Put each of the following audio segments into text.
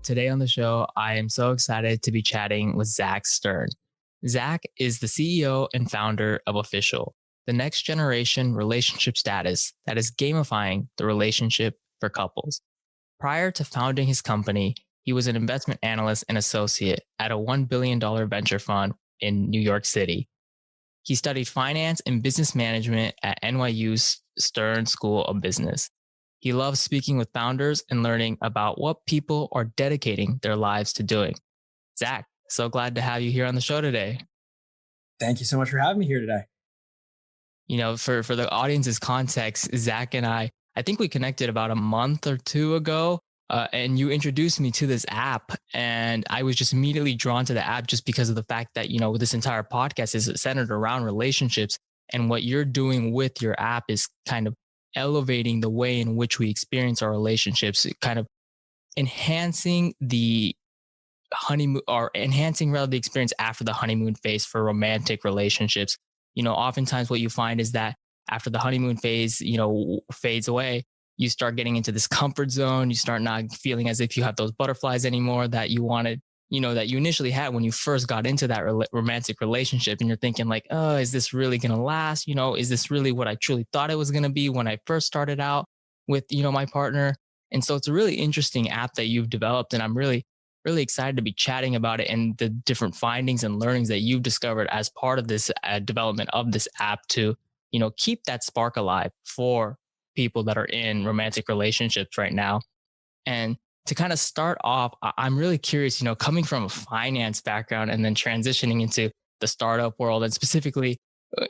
today on the show, I am so excited to be chatting with Zach Stern. Zach is the CEO and founder of Official, the next generation relationship status that is gamifying the relationship for couples. Prior to founding his company, he was an investment analyst and associate at a $1 billion venture fund in New York City. He studied finance and business management at NYU's Stern School of Business. He loves speaking with founders and learning about what people are dedicating their lives to doing. Zach, so glad to have you here on the show today. Thank you so much for having me here today. You know, for the audience's context, Zach and I think we connected about a month or two ago, and you introduced me to this app, and I was just immediately drawn to the app just because of the fact that, you know, this entire podcast is centered around relationships, and what you're doing with your app is kind of elevating the way in which we experience our relationships, kind of enhancing the honeymoon or enhancing rather the experience after the honeymoon phase for romantic relationships. You know, oftentimes what you find is that after the honeymoon phase, you know, fades away, you start getting into this comfort zone. You start not feeling as if you have those butterflies anymore that you wanted, you know, that you initially had when you first got into that romantic relationship. And you're thinking like, oh, is this really going to last? You know, is this really what I truly thought it was going to be when I first started out with, you know, my partner? And so it's a really interesting app that you've developed. And I'm really excited to be chatting about it and the different findings and learnings that you've discovered as part of this development of this app to, you know, keep that spark alive for people that are in romantic relationships right now. And to kind of start off, I'm really curious, you know, coming from a finance background and then transitioning into the startup world and specifically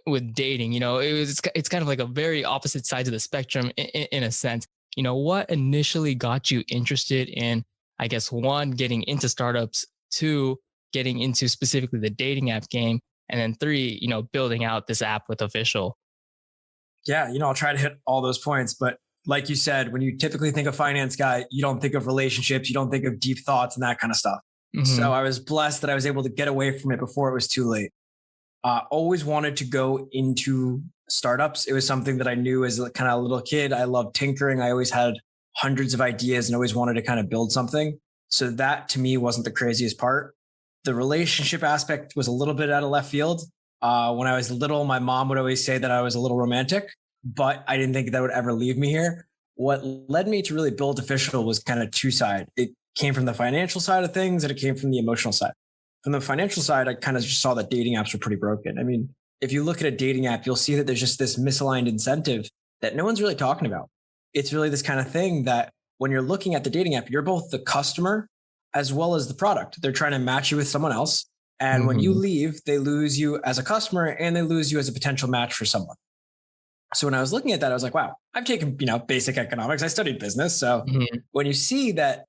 with dating, you know, it's kind of like a very opposite sides of the spectrum in a sense. You know, what initially got you interested in, I guess, one, getting into startups, two, getting into specifically the dating app game, and then three, you know, building out this app with Official? Yeah, I'll try to hit all those points. But like you said, when you typically think of finance guy, you don't think of relationships, you don't think of deep thoughts and that kind of stuff. Mm-hmm. So I was blessed that I was able to get away from it before it was too late. Always wanted to go into startups. It was something that I knew as a kind of a little kid. I loved tinkering. I always had hundreds of ideas and always wanted to kind of build something. So that to me wasn't the craziest part. The relationship aspect was a little bit out of left field. When I was little, my mom would always say that I was a little romantic, but I didn't think that would ever leave me here. What led me to really build Official was kind of two sides. It came from the financial side of things and it came from the emotional side. From the financial side, I kind of just saw that dating apps were pretty broken. I mean, if you look at a dating app, you'll see that there's just this misaligned incentive that no one's really talking about. It's really this kind of thing that when you're looking at the dating app, you're both the customer as well as the product. They're trying to match you with someone else. And when you Mm-hmm. leave, they lose you as a customer and they lose you as a potential match for someone. So when I was looking at that, I was like, wow, I've taken, basic economics. I studied business. So Mm-hmm. when you see that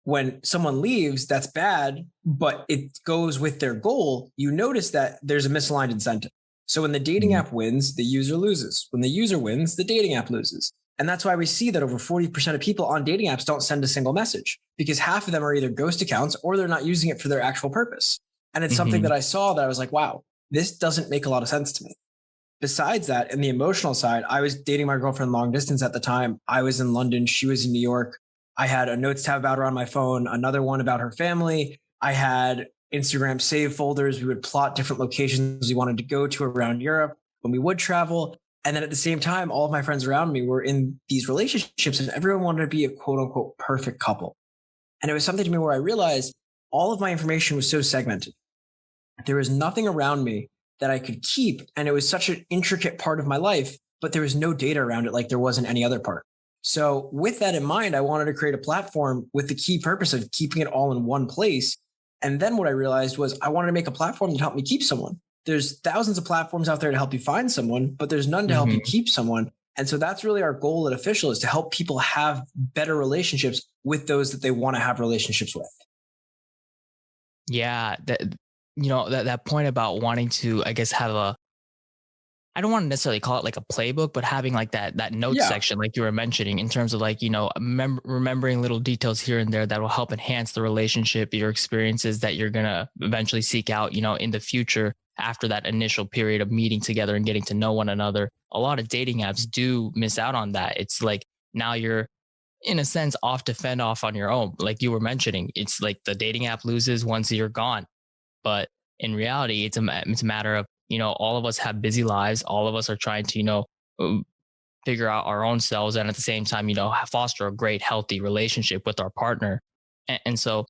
when someone leaves, that's bad, but it goes with their goal, you notice that there's a misaligned incentive. So when the dating Mm-hmm. app wins, the user loses. When the user wins, the dating app loses. And that's why we see that over 40% of people on dating apps don't send a single message because half of them are either ghost accounts or they're not using it for their actual purpose. And it's something Mm-hmm. that I saw that I was like, wow, this doesn't make a lot of sense to me. Besides that, in the emotional side, I was dating my girlfriend long distance at the time. I was in London. She was in New York. I had a notes tab about her on my phone, another one about her family. I had Instagram save folders. We would plot different locations we wanted to go to around Europe when we would travel. And then at the same time, all of my friends around me were in these relationships and everyone wanted to be a quote unquote perfect couple. And it was something to me where I realized all of my information was so segmented. There was nothing around me that I could keep. And it was such an intricate part of my life, but there was no data around it like there was in any other part. So with that in mind, I wanted to create a platform with the key purpose of keeping it all in one place. And then what I realized was I wanted to make a platform that helped me keep someone. There's thousands of platforms out there to help you find someone, but there's none to help you Mm-hmm. keep someone. And so that's really our goal at Official is to help people have better relationships with those that they want to have relationships with. Yeah, that, you know, that point about wanting to, I guess, have a, I don't want to necessarily call it like a playbook, but having like that notes Yeah. section, like you were mentioning, in terms of like, you know, remembering little details here and there that will help enhance the relationship, your experiences that you're gonna eventually seek out, you know, in the future after that initial period of meeting together and getting to know one another. A lot of dating apps do miss out on that. It's like now you're in a sense off to fend off on your own. Like you were mentioning, it's like the dating app loses once you're gone. But in reality, it's a matter of, all of us have busy lives. All of us are trying to, um, figure out our own selves, and at the same time, foster a great, healthy relationship with our partner. And so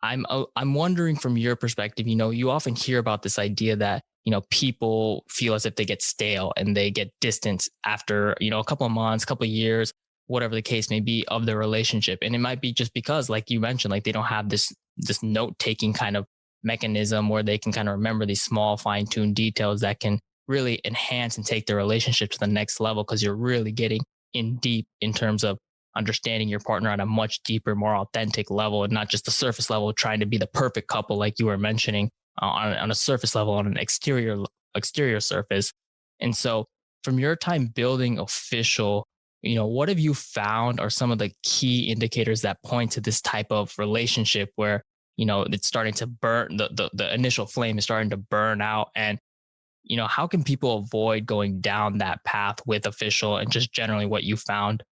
I'm wondering from your perspective, you often hear about this idea that, people feel as if they get stale and they get distance after, a couple of months, couple of years, whatever the case may be of their relationship. And it might be just because, like you mentioned, like they don't have this note taking kind of mechanism where they can kind of remember these small fine-tuned details that can really enhance and take their relationship to the next level, because you're really getting in deep in terms of understanding your partner on a much deeper, more authentic level, and not just the surface level, trying to be the perfect couple, like you were mentioning, on a surface level, on an exterior surface. And so, from your time building official, what have you found are some of the key indicators that point to this type of relationship where it's starting to burn, the initial flame is starting to burn out, and how can people avoid going down that path with official, and just generally what you found?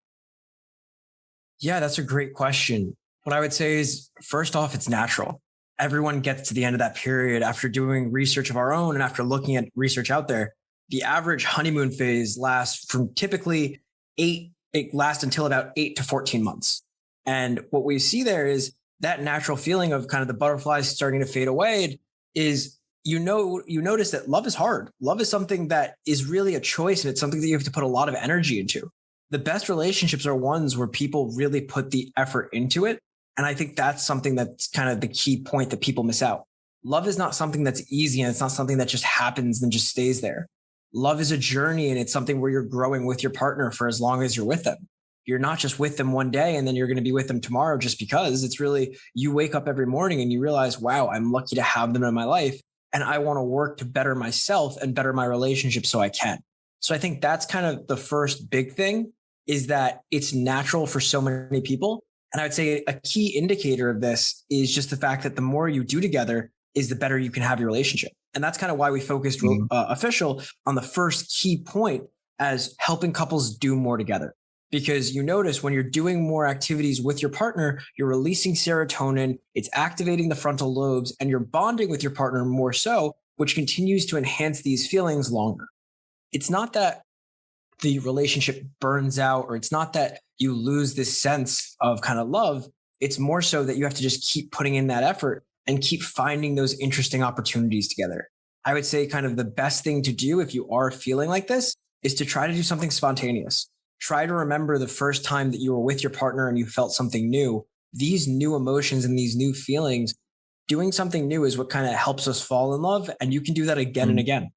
Yeah, that's a great question. What I would say is, first off, it's natural. Everyone gets to the end of that period after doing research of our own and after looking at research out there. The average honeymoon phase lasts from typically it lasts until about 8 to 14 months. And what we see there is that natural feeling of kind of the butterflies starting to fade away is, you notice that love is hard. Love is something that is really a choice, and it's something that you have to put a lot of energy into. The best relationships are ones where people really put the effort into it. And I think that's something that's kind of the key point that people miss out. Love is not something that's easy, and it's not something that just happens and just stays there. Love is a journey, and it's something where you're growing with your partner for as long as you're with them. You're not just with them one day and then you're going to be with them tomorrow just because. It's really, you wake up every morning and you realize, wow, I'm lucky to have them in my life. And I want to work to better myself and better my relationship so I can. So I think that's kind of the first big thing, is that it's natural for so many people. And I would say a key indicator of this is just the fact that the more you do together is the better you can have your relationship. And that's kind of why we focused official on the first key point as helping couples do more together. Because you notice when you're doing more activities with your partner, you're releasing serotonin, it's activating the frontal lobes, and you're bonding with your partner more so, which continues to enhance these feelings longer. It's not that the relationship burns out, or it's not that you lose this sense of kind of love. It's more so that you have to just keep putting in that effort and keep finding those interesting opportunities together. I would say kind of the best thing to do if you are feeling like this is to try to do something spontaneous. Try to remember the first time that you were with your partner and you felt something new. These new emotions and these new feelings, doing something new is what kind of helps us fall in love. And you can do that again and again.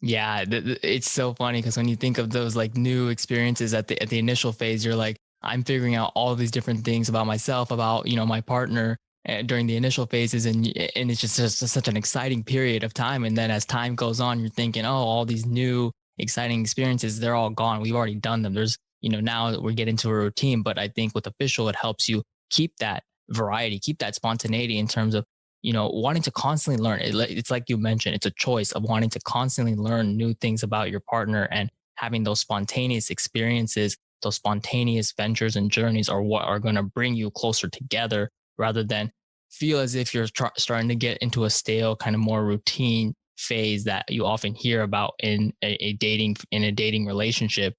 Yeah, it's so funny because when you think of those like new experiences at the initial phase, you're like, I'm figuring out all these different things about myself, about my partner, during the initial phases, and it's just such an exciting period of time. And then as time goes on, you're thinking, oh, all these new exciting experiences, they're all gone. We've already done them. There's now that we get into a routine, but I think with official, it helps you keep that variety, keep that spontaneity in terms of wanting to constantly learn. It's like you mentioned, it's a choice of wanting to constantly learn new things about your partner, and having those spontaneous experiences, those spontaneous ventures and journeys are what are going to bring you closer together, rather than feel as if you're starting to get into a stale kind of more routine phase that you often hear about in a dating relationship.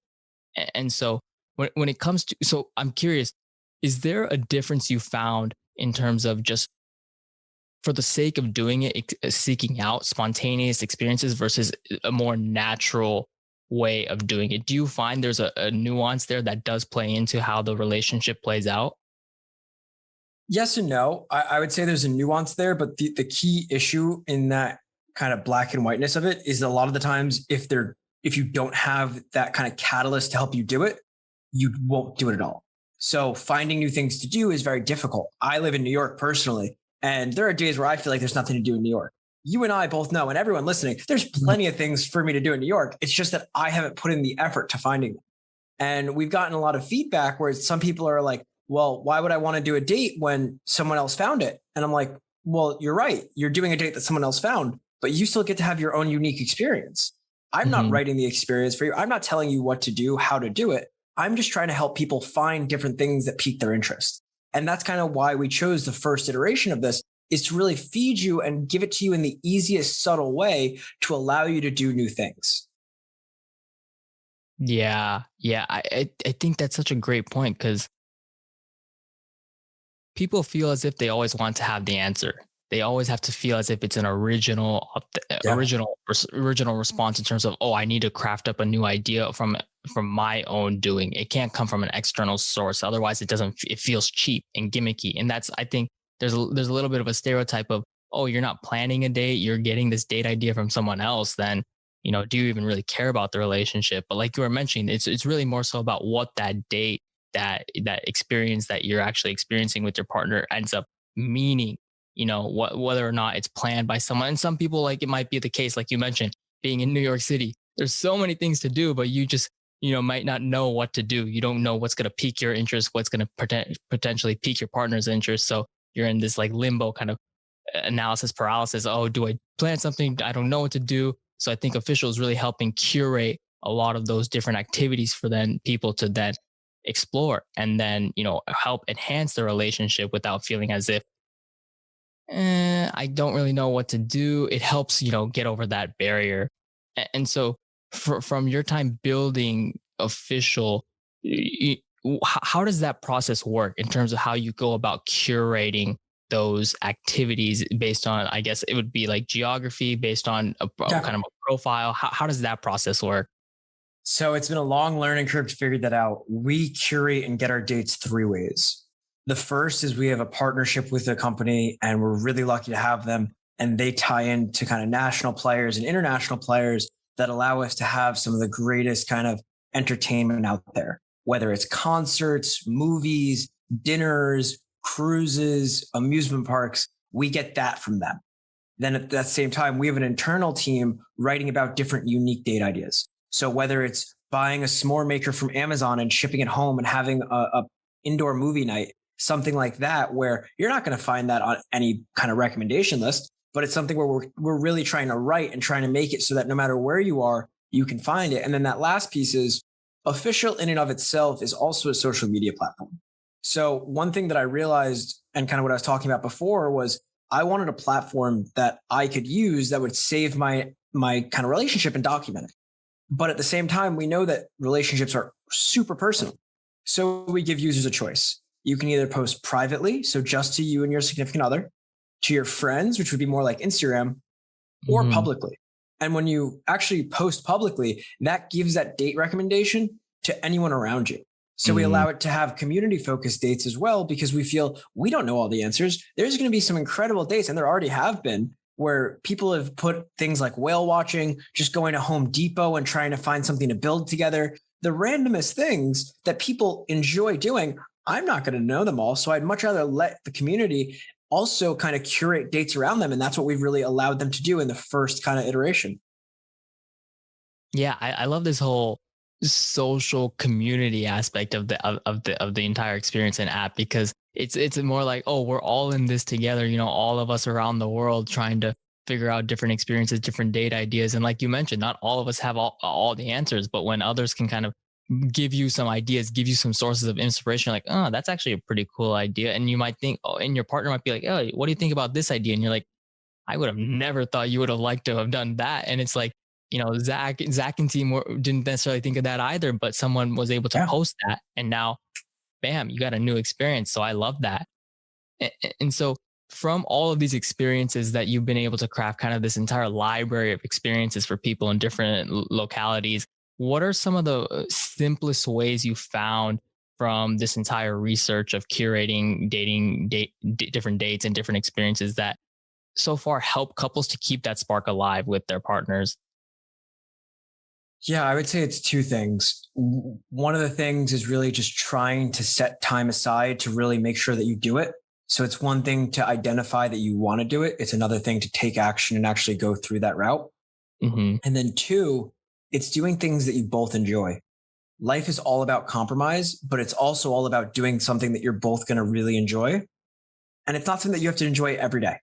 And so when it comes to, so I'm curious, is there a difference you found in terms of just for the sake of doing it, seeking out spontaneous experiences versus a more natural way of doing it? Do you find there's a nuance there that does play into how the relationship plays out? Yes and no. I would say there's a nuance there, but the key issue in that kind of black and whiteness of it is that a lot of the times, if you don't have that kind of catalyst to help you do it, you won't do it at all. So finding new things to do is very difficult. I live in New York personally, and there are days where I feel like there's nothing to do in New York. You and I both know, and everyone listening, there's plenty of things for me to do in New York. It's just that I haven't put in the effort to finding them. And we've gotten a lot of feedback where some people are like, well, why would I want to do a date when someone else found it? And I'm like, well, you're right. You're doing a date that someone else found, but you still get to have your own unique experience. I'm not Hmm. writing the experience for you. I'm not telling you what to do, how to do it. I'm just trying to help people find different things that pique their interest. And that's kind of why we chose the first iteration of this, is to really feed you and give it to you in the easiest, subtle way to allow you to do new things. Yeah, yeah. I think that's such a great point because people feel as if they always want to have the answer. They always have to feel as if it's an Yeah. original response in terms of, oh, I need to craft up a new idea from my own doing. It can't come from an external source. Otherwise, it doesn't. It feels cheap and gimmicky. And that's, I think there's a little bit of a stereotype of, oh, you're not planning a date. You're getting this date idea from someone else. Then, do you even really care about the relationship? But like you were mentioning, it's really more so about what that experience that you're actually experiencing with your partner ends up meaning, whether or not it's planned by someone. And some people, like, it might be the case, like you mentioned, being in New York City, there's so many things to do, but you just, might not know what to do. You don't know what's going to pique your interest, what's going to potentially pique your partner's interest. So you're in this like limbo kind of analysis paralysis. Oh, do I plan something? I don't know what to do. So I think official is really helping curate a lot of those different activities for then people to then explore and then, help enhance the relationship without feeling as if, I don't really know what to do. It helps, get over that barrier. And so from your time building official, how does that process work in terms of how you go about curating those activities based on, I guess it would be like geography, based on a Yeah. kind of a profile? How does that process work? So it's been a long learning curve to figure that out. We curate and get our dates three ways. The first is we have a partnership with a company, and we're really lucky to have them. And they tie into kind of national players and international players that allow us to have some of the greatest kind of entertainment out there, whether it's concerts, movies, dinners, cruises, amusement parks. We get that from them. Then at that same time, we have an internal team writing about different unique date ideas. So whether it's buying a s'more maker from Amazon and shipping it home and having a indoor movie night, something like that, where you're not going to find that on any kind of recommendation list, but it's something where we're really trying to write and trying to make it so that no matter where you are, you can find it. And then that last piece is official in and of itself is also a social media platform. So one thing that I realized and kind of what I was talking about before was I wanted a platform that I could use that would save my kind of relationship and document it. But at the same time, we know that relationships are super personal. So we give users a choice. You can either post privately, so just to you and your significant other, to your friends, which would be more like Instagram, or Mhm. publicly. And when you actually post publicly, that gives that date recommendation to anyone around you. So we Mm. allow it to have community focused dates as well, because we feel we don't know all the answers. There's going to be some incredible dates, and there already have been, where people have put things like whale watching, just going to Home Depot and trying to find something to build together. The randomest things that people enjoy doing. I'm not going to know them all. So I'd much rather let the community also kind of curate dates around them. And that's what we've really allowed them to do in the first kind of iteration. Yeah, I love this whole social community aspect of the entire experience and app because it's more like, oh, we're all in this together, all of us around the world trying to figure out different experiences, different date ideas. And like you mentioned, not all of us have all the answers, but when others can kind of give you some ideas, give you some sources of inspiration, like, oh, that's actually a pretty cool idea. And you might think, oh, and your partner might be like, oh, what do you think about this idea? And you're like, I would have never thought you would have liked to have done that. And it's like, Zach and team didn't necessarily think of that either, but someone was able to Yeah. post that, and now, bam, you got a new experience. So I love that. And so, from all of these experiences that you've been able to craft, kind of this entire library of experiences for people in different localities, what are some of the simplest ways you found from this entire research of curating different dates and different experiences that so far help couples to keep that spark alive with their partners? Yeah, I would say it's two things. One of the things is really just trying to set time aside to really make sure that you do it. So it's one thing to identify that you want to do it. It's another thing to take action and actually go through that route. Hmm. And then two, it's doing things that you both enjoy. Life is all about compromise, but it's also all about doing something that you're both going to really enjoy. And it's not something that you have to enjoy every day.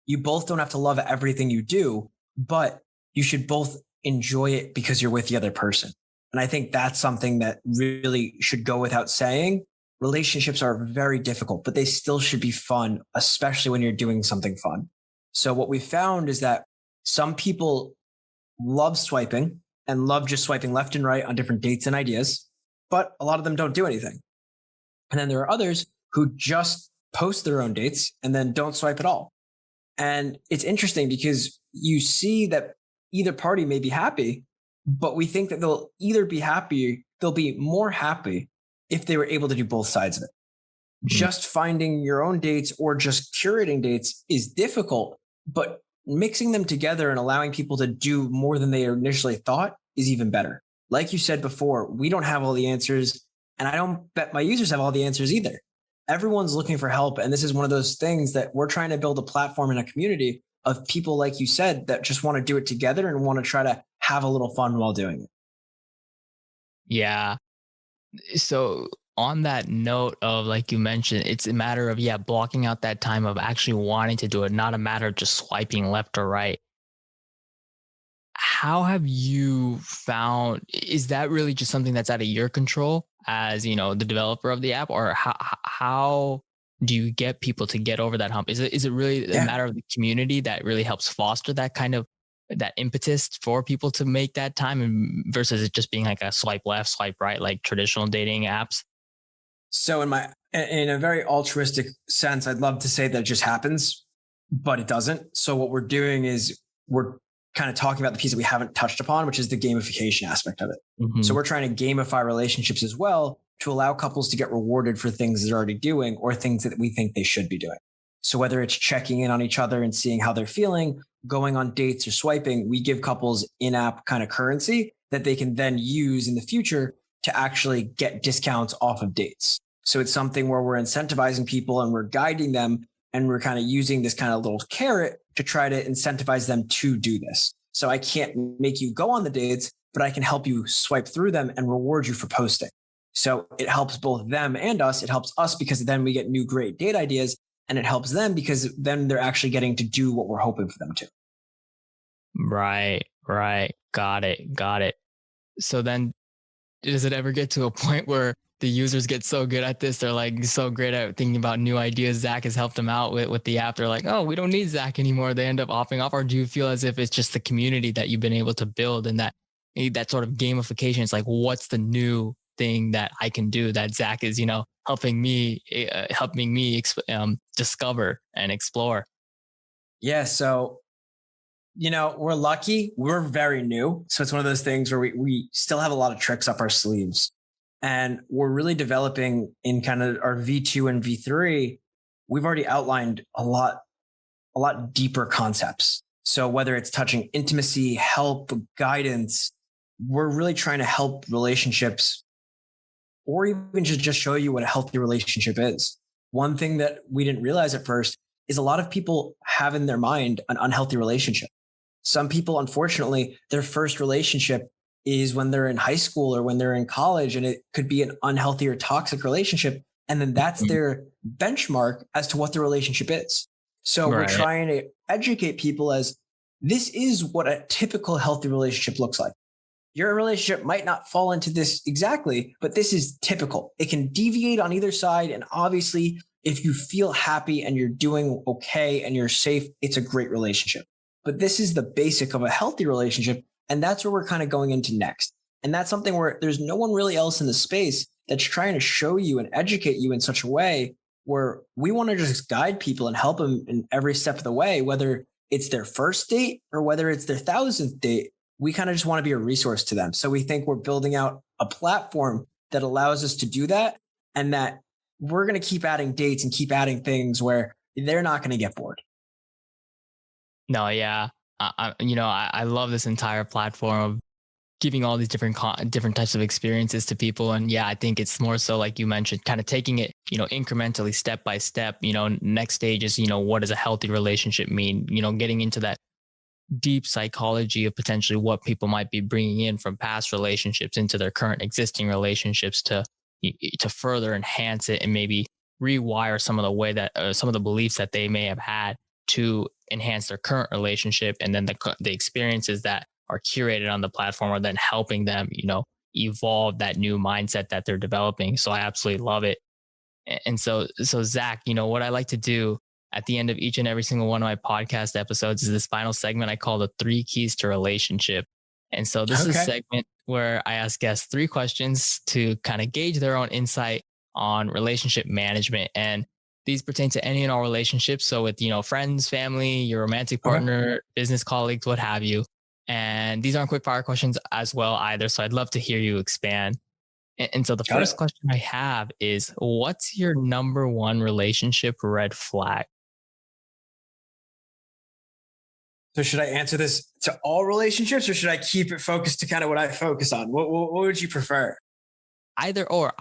You both don't have to love everything you do, but you should both enjoy it because you're with the other person. And I think that's something that really should go without saying. Relationships are very difficult, but they still should be fun, especially when you're doing something fun. So what we found is that some people love swiping and love just swiping left and right on different dates and ideas, but a lot of them don't do anything. And then there are others who just post their own dates and then don't swipe at all. And it's interesting because you see that either party may be happy, but we think that they'll either be happy, they'll be more happy if they were able to do both sides of it. Mhm. Just finding your own dates or just curating dates is difficult, but mixing them together and allowing people to do more than they initially thought is even better. Like you said before, we don't have all the answers, and I don't bet my users have all the answers either. Everyone's looking for help, and this is one of those things that we're trying to build a platform and a community of people, like you said, that just want to do it together and want to try to have a little fun while doing it. Yeah. So on that note of like you mentioned, it's a matter of yeah, blocking out that time of actually wanting to do it, not a matter of just swiping left or right. How have you found is that really just something that's out of your control as, the developer of the app, or how do you get people to get over that hump? Is it really a Yeah. matter of the community that really helps foster that kind of that impetus for people to make that time and versus it just being like a swipe left, swipe right, like traditional dating apps? So in a very altruistic sense, I'd love to say that it just happens, but it doesn't. So what we're doing is we're kind of talking about the piece that we haven't touched upon, which is the gamification aspect of it. So Mhm. we're trying to gamify relationships as well to allow couples to get rewarded for things they're already doing or things that we think they should be doing. So whether it's checking in on each other and seeing how they're feeling, going on dates or swiping, we give couples in-app kind of currency that they can then use in the future to actually get discounts off of dates. So it's something where we're incentivizing people and we're guiding them and we're kind of using this kind of little carrot to try to incentivize them to do this. So I can't make you go on the dates, but I can help you swipe through them and reward you for posting. So it helps both them and us. It helps us because then we get new great date ideas, and it helps them because then they're actually getting to do what we're hoping for them to. Right, right. Got it. Got it. So then does it ever get to a point where the users get so good at this? They're like so great at thinking about new ideas. Zach has helped them out with the app. They're like, oh, we don't need Zach anymore. They end up opting off. Or do you feel as if it's just the community that you've been able to build and that that sort of gamification? It's like, what's the new thing that I can do that Zach is, helping me discover and explore? Yeah. So, we're lucky. We're very new. So it's one of those things where we still have a lot of tricks up our sleeves. And we're really developing in kind of our V2 and V3. We've already outlined a lot deeper concepts. So whether it's touching intimacy, help, guidance, we're really trying to help relationships or even just show you what a healthy relationship is. One thing that we didn't realize at first is a lot of people have in their mind an unhealthy relationship. Some people, unfortunately, their first relationship is when they're in high school or when they're in college, and it could be an unhealthy or toxic relationship. And then that's Mhm. their benchmark as to what the relationship is. So we're Right. trying to educate people as this is what a typical healthy relationship looks like. Your relationship might not fall into this exactly, but this is typical. It can deviate on either side. And obviously, if you feel happy and you're doing okay and you're safe, it's a great relationship. But this is the basic of a healthy relationship. And that's where we're kind of going into next. And that's something where there's no one really else in the space that's trying to show you and educate you in such a way where we want to just guide people and help them in every step of the way, whether it's their first date or whether it's their thousandth date. We kind of just want to be a resource to them. So we think we're building out a platform that allows us to do that, and that we're going to keep adding dates and keep adding things where they're not going to get bored. No, yeah. I love this entire platform of giving all these different types of experiences to people. And yeah, I think it's more so like you mentioned, kind of taking it, incrementally, step by step. Next stage is, what does a healthy relationship mean? Getting into that deep psychology of potentially what people might be bringing in from past relationships into their current existing relationships to further enhance it and maybe rewire some of the way that some of the beliefs that they may have had to enhance their current relationship, and then the experiences that are curated on the platform are then helping them evolve that new mindset that they're developing. So I absolutely love it. And so Zach, what I like to do at the end of each and every single one of my podcast episodes is this final segment I call the three keys to relationship. And so this is a Okay. segment where I ask guests three questions to kind of gauge their own insight on relationship management. And these pertain to any and all relationships. So with, friends, family, your romantic Okay. partner, business colleagues, what have you. And these aren't quick fire questions as well either. So I'd love to hear you expand. And so the Got first it. question I have is what's your number one relationship red flag? So should I answer this to all relationships or should I keep it focused to kind of what I focus on? What would you prefer? Either or.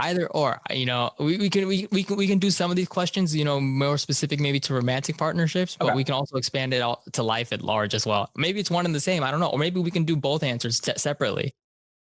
We can do some of these questions, more specific maybe to romantic partnerships, but Okay. we can also expand it out to life at large as well. Maybe it's one and the same. I don't know. Or maybe we can do both answers separately.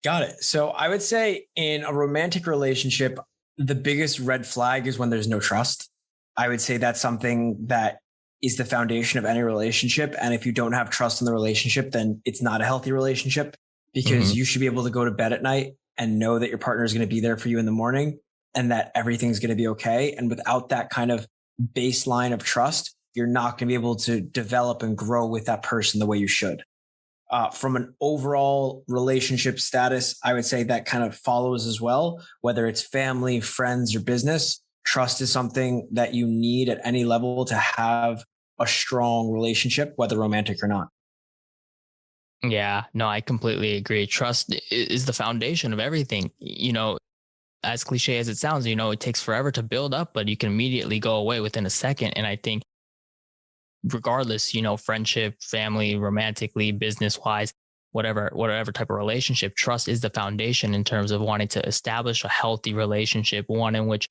Got it. So I would say in a romantic relationship, the biggest red flag is when there's no trust. I would say that's something that is the foundation of any relationship. And if you don't have trust in the relationship, then it's not a healthy relationship Hmm. because you should be able to go to bed at night and know that your partner is going to be there for you in the morning and that everything's going to be okay. And without that kind of baseline of trust, you're not going to be able to develop and grow with that person the way you should. From an overall relationship status, I would say that kind of follows as well, whether it's family, friends, or business. Trust is something that you need at any level to have a strong relationship, whether romantic or not. Yeah, no, I completely agree. Trust is the foundation of everything. As cliche as it sounds, it takes forever to build up, but you can immediately go away within a second. And I think regardless, friendship, family, romantically, business wise, whatever type of relationship, trust is the foundation in terms of wanting to establish a healthy relationship, one in which,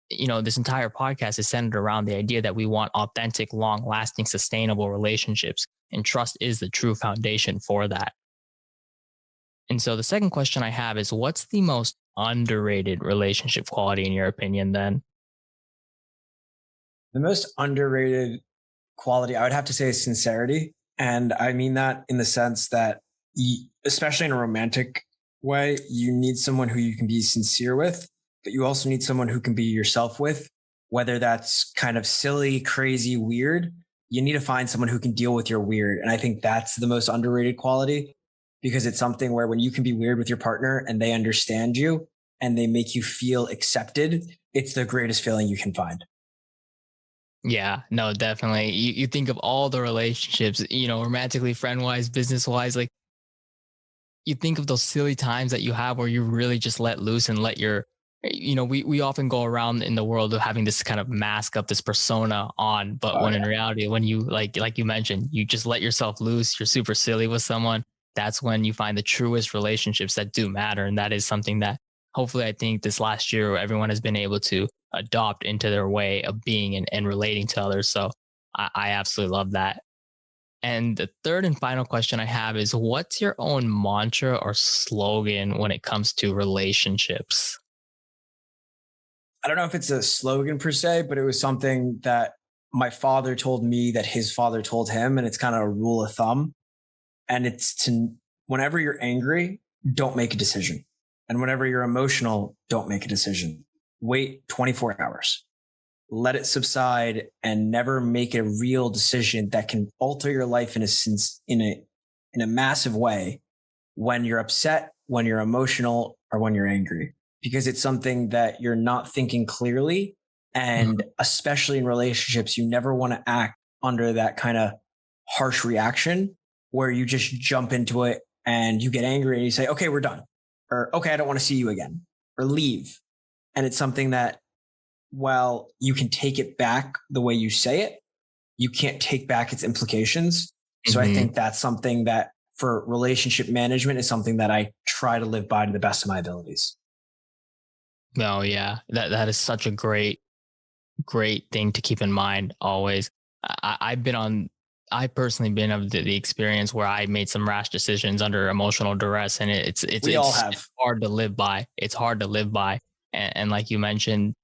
this entire podcast is centered around the idea that we want authentic, long lasting, sustainable relationships. And trust is the true foundation for that. And so the second question I have is what's the most underrated relationship quality in your opinion then? The most underrated quality I would have to say is sincerity. And I mean that in the sense that, especially in a romantic way, you need someone who you can be sincere with, but you also need someone who can be yourself with, whether that's kind of silly, crazy, weird. You need to find someone who can deal with your weird. And I think that's the most underrated quality because it's something where when you can be weird with your partner and they understand you and they make you feel accepted, it's the greatest feeling you can find. Yeah, no, definitely. You think of all the relationships, romantically, friend wise, business wise, like you think of those silly times that you have where you really just let loose and let your we often go around in the world of having this kind of mask up this persona on, but Oh, when in yeah. reality when you like you mentioned you just let yourself loose, you're super silly with someone, that's when you find the truest relationships that do matter. And that is something that hopefully I think this last year everyone has been able to adopt into their way of being and relating to others. So I absolutely love that. And the third and final question I have is what's your own mantra or slogan when it comes to relationships? I don't know if it's a slogan per se, but it was something that my father told me that his father told him. And it's kind of a rule of thumb. And it's to, whenever you're angry, don't make a decision. And whenever you're emotional, don't make a decision. Wait 24 hours. Let it subside and never make a real decision that can alter your life in a sense, in a massive way when you're upset, when you're emotional, or when you're angry, because it's something that you're not thinking clearly. And Mhm. especially in relationships, you never want to act under that kind of harsh reaction where you just jump into it and you get angry and you say, okay, we're done. Or, okay, I don't want to see you again or leave. And it's something that while you can take it back the way you say it, you can't take back its implications. So I Mhm. think that's something that for relationship management is something that I try to live by to the best of my abilities. No, yeah. That is such a great thing to keep in mind always. I've been on I personally been of the experience where I made some rash decisions under emotional duress, and We all it's have. hard to live by. It's hard to live by. And like you mentioned,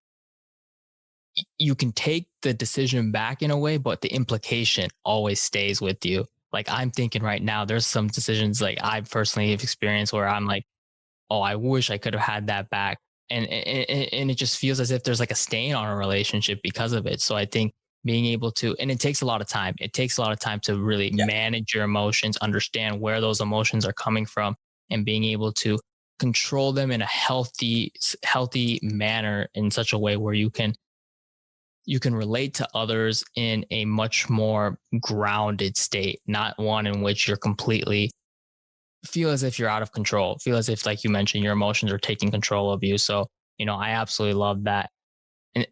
you can take the decision back in a way, but the implication always stays with you. Like I'm thinking right now, there's some decisions like I personally have experienced where I'm like, oh, I wish I could have had that back. And it just feels as if there's like a stain on a relationship because of it. So I think being able to, and it takes a lot of time. It takes a lot of time to really Yeah. manage your emotions, understand where those emotions are coming from, and being able to control them in a healthy manner in such a way where you can relate to others in a much more grounded state, not one in which you're completely feel as if you're out of control, feel as if, like you mentioned, your emotions are taking control of you. So, I absolutely love that.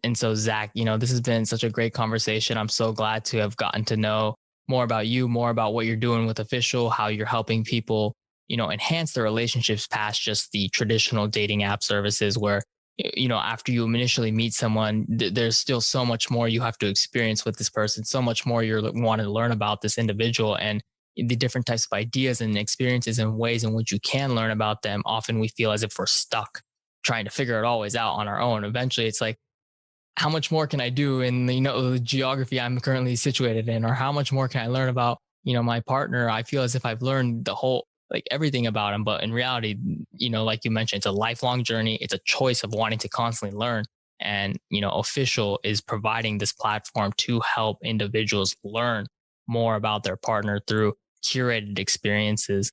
And so, Zach, this has been such a great conversation. I'm so glad to have gotten to know more about you, more about what you're doing with Official, how you're helping people, enhance their relationships past just the traditional dating app services where, after you initially meet someone, there's still so much more you have to experience with this person, so much more you're wanting to learn about this individual and the different types of ideas and experiences and ways in which you can learn about them. Often we feel as if we're stuck trying to figure it always out on our own. Eventually, it's like, how much more can I do in the geography I'm currently situated in, or how much more can I learn about my partner? I feel as if I've learned the whole like everything about him, but in reality, like you mentioned, it's a lifelong journey. It's a choice of wanting to constantly learn, and Official is providing this platform to help individuals learn more about their partner through curated experiences.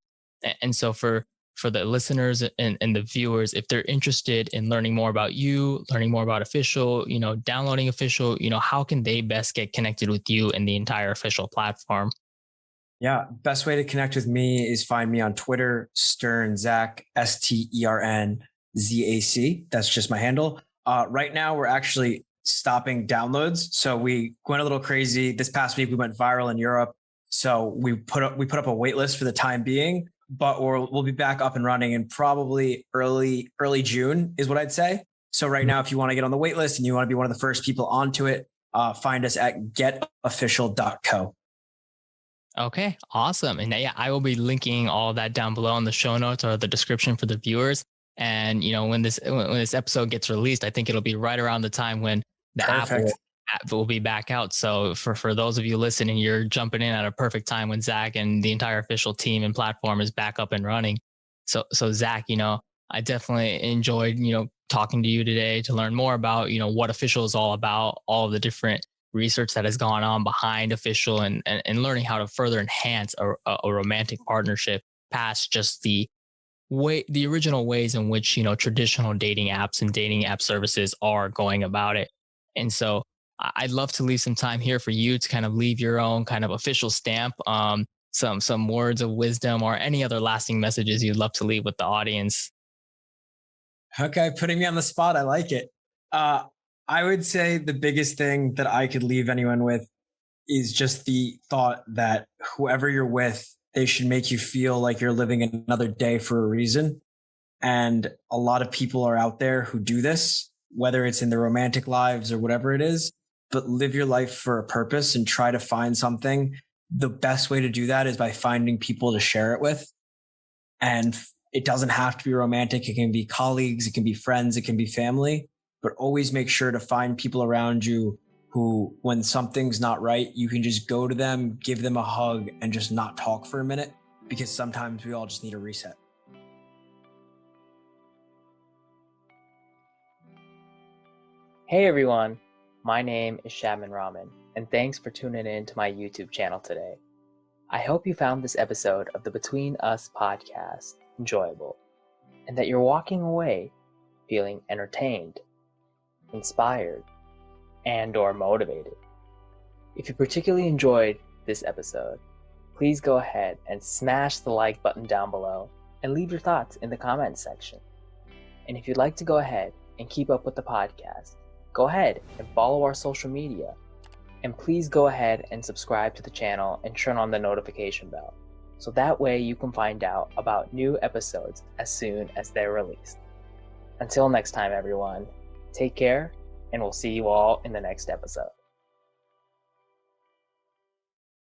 And so for the listeners and the viewers, if they're interested in learning more about you, learning more about Official, downloading Official, how can they best get connected with you and the entire Official platform? Yeah. Best way to connect with me is find me on Twitter, Stern Zach, SternZac. That's just my handle. Right now, we're actually stopping downloads. So we went a little crazy. This past week, we went viral in Europe. So we put up a wait list for the time being, but we'll be back up and running in probably early June is what I'd say. So right now, if you want to get on the wait list and you want to be one of the first people onto it, find us at getofficial.co. Okay, awesome. And yeah, I will be linking all of that down below in the show notes or the description for the viewers. And when this episode gets released, I think it'll be right around the time when the Perfect. app will be back out. So for those of you listening, you're jumping in at a perfect time when Zach and the entire Official team and platform is back up and running. So Zach, I definitely enjoyed talking to you today to learn more about what Official is all about, all of the different research that has gone on behind Official, and learning how to further enhance a romantic partnership past just the original ways in which traditional dating apps and dating app services are going about it. And so I'd love to leave some time here for you to kind of leave your own kind of official stamp, some words of wisdom or any other lasting messages you'd love to leave with the audience. Okay, putting me on the spot. I like it. Uh, I would say the biggest thing that I could leave anyone with is just the thought that whoever you're with, they should make you feel like you're living another day for a reason. And a lot of people are out there who do this, whether it's in their romantic lives or whatever it is, but live your life for a purpose and try to find something. The best way to do that is by finding people to share it with. And it doesn't have to be romantic. It can be colleagues, it can be friends, it can be family, but always make sure to find people around you who, when something's not right, you can just go to them, give them a hug, and just not talk for a minute, because sometimes we all just need a reset. Hey everyone, my name is Shadman Rahman, and thanks for tuning in to my YouTube channel today. I hope you found this episode of the Between Us podcast enjoyable, and that you're walking away feeling entertained, inspired, and/or motivated. If you particularly enjoyed this episode, please go ahead and smash the like button down below and leave your thoughts in the comments section. And if you'd like to go ahead and keep up with the podcast, go ahead and follow our social media. And please go ahead and subscribe to the channel and turn on the notification bell, so that way you can find out about new episodes as soon as they're released. Until next time, everyone, take care, and we'll see you all in the next episode.